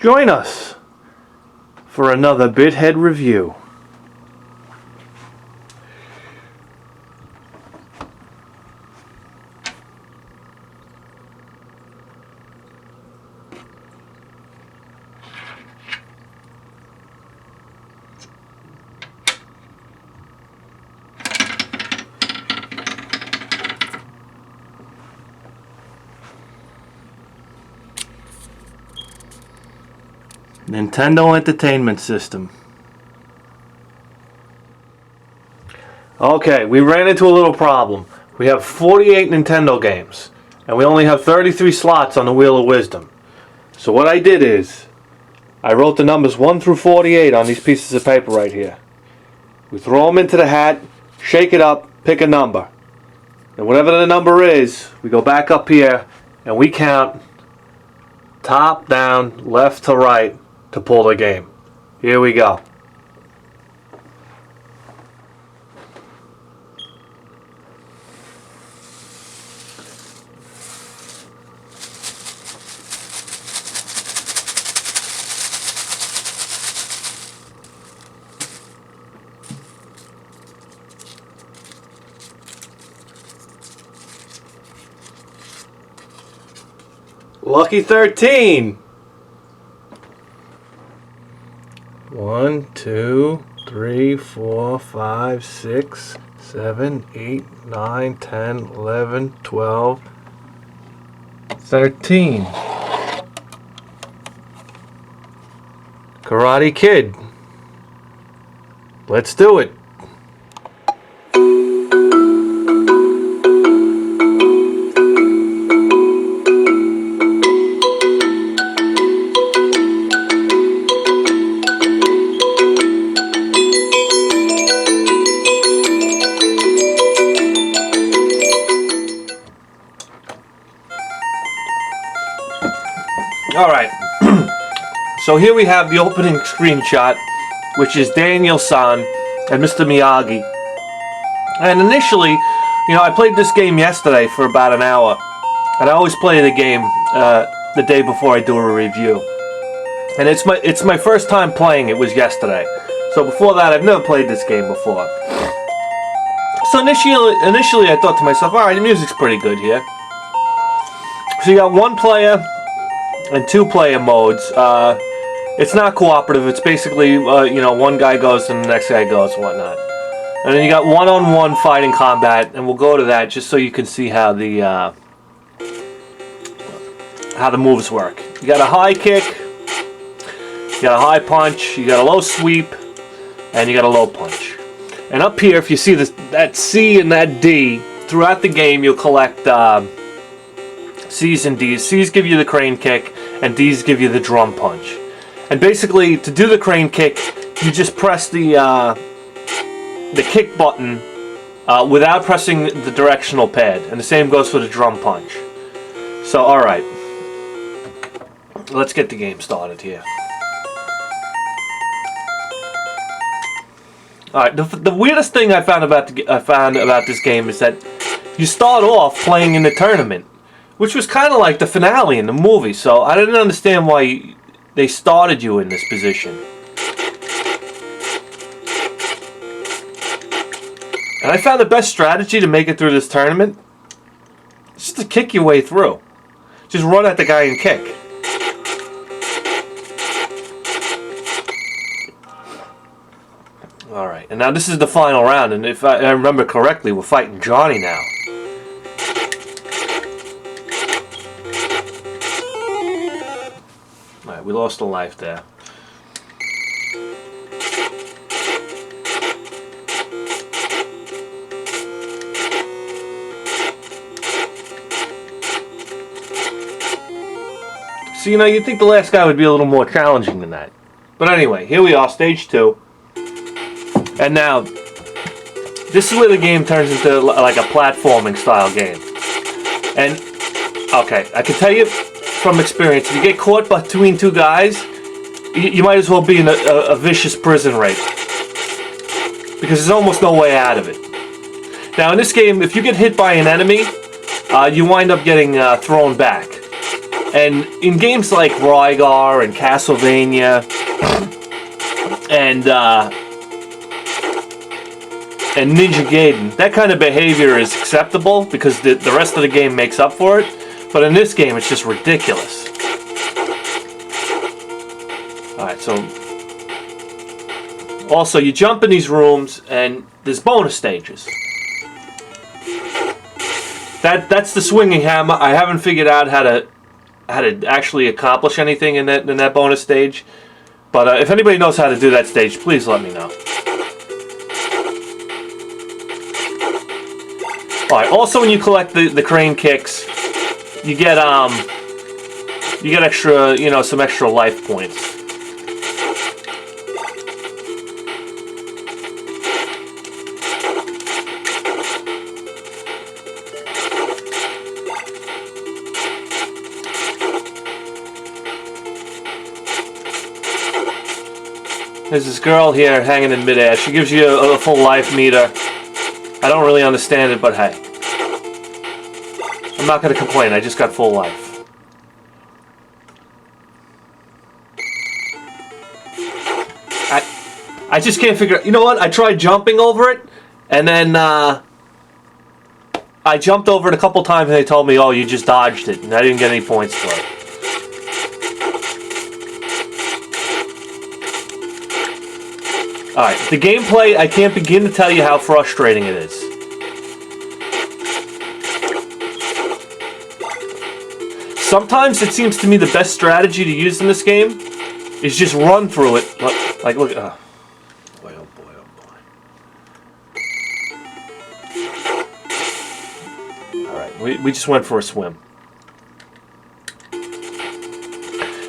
Join us for another Bithead review. Nintendo Entertainment System. Okay, we ran into a little problem. We have 48 Nintendo games, and we only have 33 slots on the Wheel of Wisdom. So what I did is, I wrote the numbers 1 through 48 on these pieces of paper right here. We throw them into the hat, shake it up, pick a number. And whatever the number is, we go back up here, and we count top, down, left to right, to pull the game. Here we go. Lucky 13. 1, 2, 3, 4, 5, 6, 7, 8, 9, 10, 11, 12, 13. Karate Kid. Let's do it. Alright, so here we have the opening screenshot, which is Daniel-san and Mr. Miyagi. And initially, I played this game yesterday for about an hour. And I always play the game the day before I do a review. And it's my first time playing it was yesterday. So before that, I've never played this game before. So initially I thought to myself, alright, the music's pretty good here. So you got one player and two player modes. It's not cooperative. It's basically, one guy goes and the next guy goes and whatnot. And then you got one-on-one fighting combat, and we'll go to that just so you can see how the moves work. You got a high kick, you got a high punch, you got a low sweep, and you got a low punch. And up here, if you see that C and that D, throughout the game you'll collect C's and D's. C's give you the crane kick, and D's give you the drum punch. And basically, to do the crane kick, you just press the kick button without pressing the directional pad. And the same goes for the drum punch. So, alright. Let's get the game started here. Alright, the weirdest thing I found about this game is that you start off playing in the tournament, which was kind of like the finale in the movie, so I didn't understand why they started you in this position. And I found the best strategy to make it through this tournament is just to kick your way through. Just run at the guy and kick. Alright, and now this is the final round, and if I remember correctly, we're fighting Johnny now. Alright, we lost a life there. So, you'd think the last guy would be a little more challenging than that. But anyway, here we are, stage 2. And now, this is where the game turns into like a platforming style game. And, okay, I can tell you from experience, if you get caught between two guys, you might as well be in a vicious prison rape. Because there's almost no way out of it. Now in this game, if you get hit by an enemy, you wind up getting thrown back. And in games like Rygar and Castlevania and Ninja Gaiden, that kind of behavior is acceptable because the rest of the game makes up for it. But in this game, it's just ridiculous. Alright, so... Also, you jump in these rooms, and there's bonus stages. That's the swinging hammer. I haven't figured out how to actually accomplish anything in that bonus stage. But if anybody knows how to do that stage, please let me know. Alright, also when you collect the crane kicks, you get extra, some extra life points. There's this girl here hanging in midair. She gives you a full life meter. I don't really understand it, but hey. I'm not going to complain. I just got full life. I just can't figure out... You know what? I tried jumping over it, and then I jumped over it a couple times, and they told me, oh, you just dodged it, and I didn't get any points for it. Alright, the gameplay, I can't begin to tell you how frustrating it is. Sometimes it seems to me the best strategy to use in this game is just run through it. Like, look, boy, oh boy, oh boy. Alright, we just went for a swim.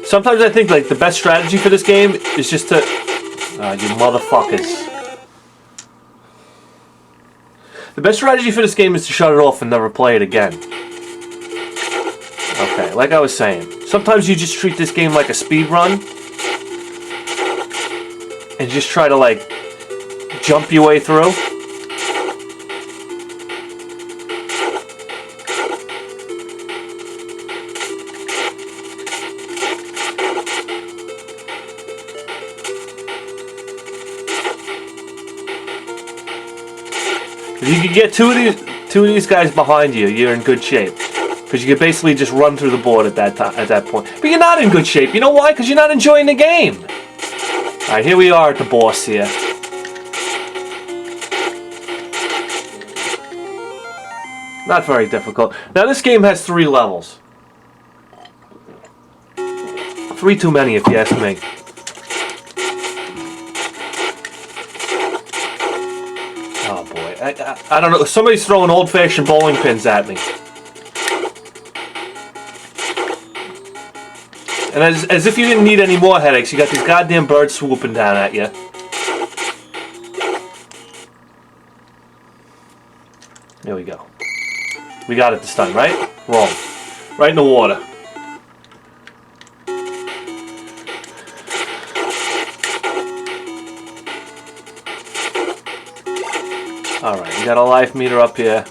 Sometimes I think, like, the best strategy for this game is just to... you motherfuckers. The best strategy for this game is to shut it off and never play it again. Okay, like I was saying, sometimes you just treat this game like a speed run and just try to, like, jump your way through. If you can get two of these guys behind you, you're in good shape. Because you can basically just run through the board at that point. But you're not in good shape. You know why? Because you're not enjoying the game. Alright, here we are at the boss here. Not very difficult. Now this game has 3 levels. 3 too many if you ask me. Oh boy, I don't know. Somebody's throwing old-fashioned bowling pins at me. And as if you didn't need any more headaches, you got these goddamn birds swooping down at you. There we go. We got it this time, right? Wrong. Right in the water. Alright, we got a life meter up here.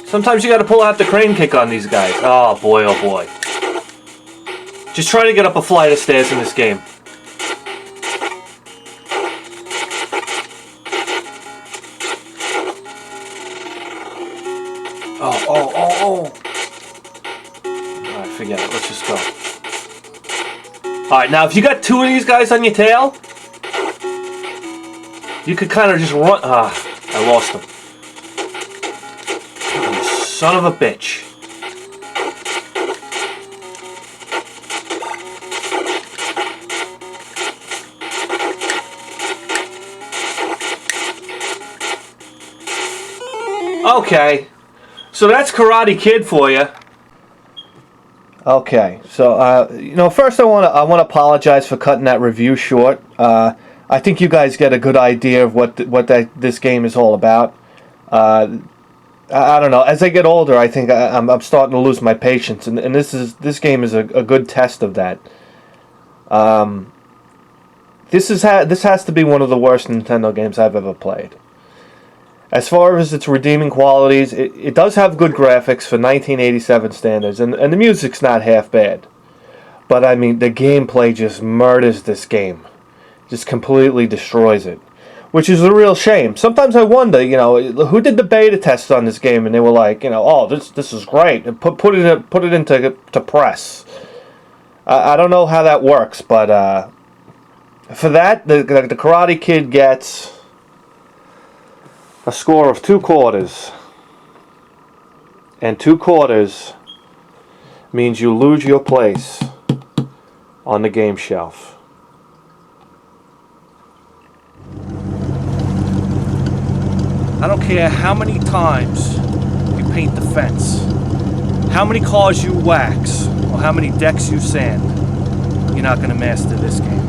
Sometimes you gotta pull out the crane kick on these guys. Oh boy, oh boy. Just try to get up a flight of stairs in this game. Oh. Alright, forget it. Let's just go. Alright, now if you got 2 of these guys on your tail, you could kind of just run. I lost them. You son of a bitch. Okay. So that's Karate Kid for you. Okay, so first I want to apologize for cutting that review short. I think you guys get a good idea of what this game is all about. I don't know. As I get older, I think I'm starting to lose my patience, and this game is a good test of that. This has to be one of the worst Nintendo games I've ever played. As far as its redeeming qualities, it does have good graphics for 1987 standards, and the music's not half bad. But I mean, the gameplay just murders this game. Just completely destroys it. Which is a real shame. Sometimes I wonder, who did the beta test on this game, and they were like, oh, this is great, and put it into press. I don't know how that works, but for that, the Karate Kid gets a score of 2/4, and 2/4 means you lose your place on the game shelf. I don't care how many times you paint the fence, how many cars you wax, or how many decks you sand, you're not going to master this game.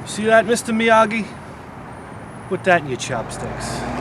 See that, Mr. Miyagi? Put that in your chopsticks.